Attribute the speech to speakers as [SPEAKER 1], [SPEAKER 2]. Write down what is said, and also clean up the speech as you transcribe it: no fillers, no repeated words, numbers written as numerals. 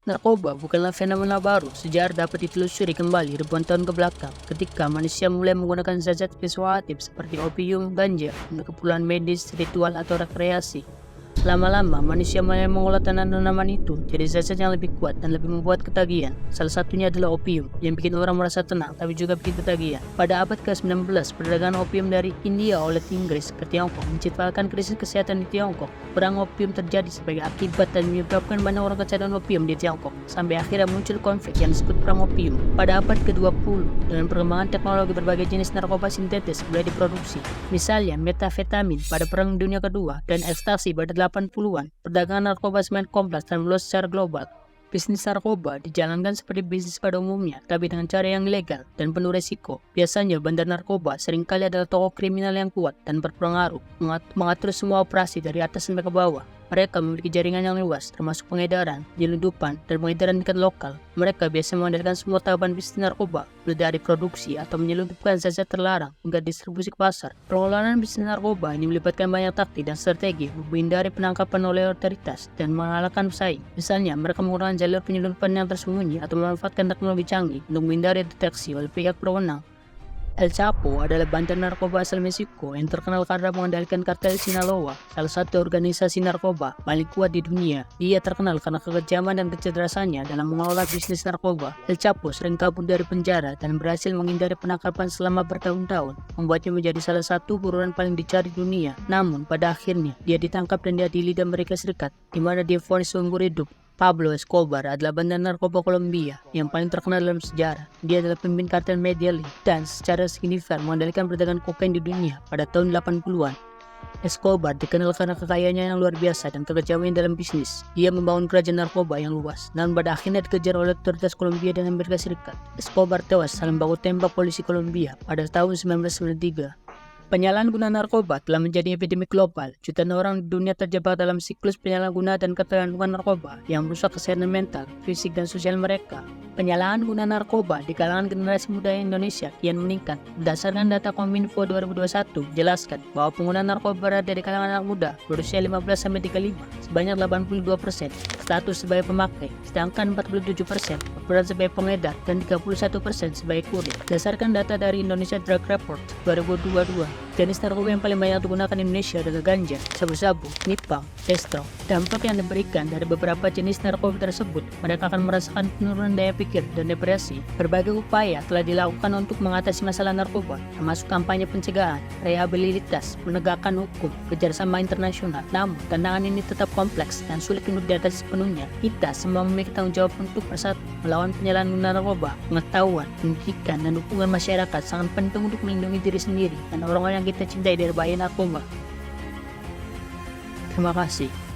[SPEAKER 1] Narkoba bukanlah fenomena baru. Sejarah dapat ditelusuri kembali ribuan tahun ke belakang ketika manusia mulai menggunakan zat-zat psikoaktif seperti opium, ganja untuk keperluan medis, ritual, atau rekreasi. Lama-lama, manusia mulai mengolah tanaman itu jadi zat-zat yang lebih kuat dan lebih membuat ketagihan. Salah satunya adalah opium, yang bikin orang merasa tenang tapi juga bikin ketagihan. Pada abad ke-19, perdagangan opium dari India oleh Inggris ke Tiongkok menciptakan krisis kesehatan di Tiongkok. Perang opium terjadi sebagai akibat dan menyebabkan banyak orang kecanduan opium di Tiongkok, sampai akhirnya muncul konflik yang disebut Perang Opium. Pada abad ke-20, dengan perkembangan teknologi berbagai jenis narkoba sintetis mulai diproduksi, misalnya metafetamin pada Perang Dunia Kedua dan ekstasi pada 80-an, perdagangan narkoba semakin kompleks dan meluas secara global. Bisnis narkoba dijalankan seperti bisnis pada umumnya, tapi dengan cara yang legal dan penuh resiko. Biasanya bandar narkoba seringkali adalah tokoh kriminal yang kuat dan berpengaruh, mengatur semua operasi dari atas sampai ke bawah. Mereka memiliki jaringan yang luas, termasuk pengedaran, penyelundupan, dan pengedaran tingkat lokal. Mereka biasa mengandalkan semua tahapan bisnis narkoba, mulai dari produksi atau menyelundupkan zat-zat terlarang hingga distribusi ke pasar. Pengelolaan bisnis narkoba ini melibatkan banyak taktik dan strategi untuk menghindari penangkapan oleh otoritas dan mengalahkan pesaing. Misalnya, mereka menggunakan jalur penyelundupan yang tersembunyi atau memanfaatkan teknologi canggih untuk menghindari deteksi oleh pihak berwenang. El Chapo adalah bandar narkoba asal Meksiko yang terkenal karena mengendalikan kartel Sinaloa, salah satu organisasi narkoba paling kuat di dunia. Dia terkenal karena kekejaman dan kecerdasannya dalam mengelola bisnis narkoba. El Chapo sering kabur dari penjara dan berhasil menghindari penangkapan selama bertahun-tahun, membuatnya menjadi salah satu buronan paling dicari dunia. Namun, pada akhirnya, dia ditangkap dan diadili di Amerika Serikat, di mana dia vonis seumur hidup. Pablo Escobar adalah bandar narkoba Kolombia yang paling terkenal dalam sejarah. Dia adalah pemimpin kartel Medellin dan secara signifikan mengendalikan perdagangan kokain di dunia pada tahun 80-an. Escobar dikenal karena kekayaannya yang luar biasa dan kekejamannya dalam bisnis. Dia membangun kerajaan narkoba yang luas, namun pada akhirnya dikejar oleh otoritas Kolombia dan Amerika Serikat. Escobar tewas dalam baku tembak polisi Kolombia pada tahun 1993. Penyalahgunaan narkoba telah menjadi epidemi global. Jutaan orang di dunia terjebak dalam siklus penyalahgunaan dan ketergantungan narkoba yang merusak kesehatan mental, fisik, dan sosial mereka. Penyalahgunaan narkoba di kalangan generasi muda Indonesia kian meningkat. Berdasarkan data Kominfo 2021, jelaskan bahwa penggunaan narkoba berada di kalangan anak muda berusia 15-35 sebanyak 82%, status sebagai pemakai, sedangkan 47% berperan sebagai pengedar dan 31% sebagai kurir. Berdasarkan data dari Indonesia Drug Report 2022, jenis narkoba yang paling banyak digunakan di Indonesia adalah ganja, sabu-sabu, nipah, estro. Dampak yang diberikan dari beberapa jenis narkoba tersebut, mereka akan merasakan penurunan daya pikir dan depresi. Berbagai upaya telah dilakukan untuk mengatasi masalah narkoba, termasuk kampanye pencegahan, rehabilitas, penegakan hukum, kerjasama internasional. Namun, tantangan ini tetap kompleks dan sulit untuk diatasi sepenuhnya. Kita semua memiliki tanggung jawab untuk bersatu melawan penyalahgunaan narkoba. Pengetahuan, pendidikan, dan dukungan masyarakat sangat penting untuk melindungi diri sendiri dan orang-orang yang kita cintai dari bahaya narkoba. Terima kasih.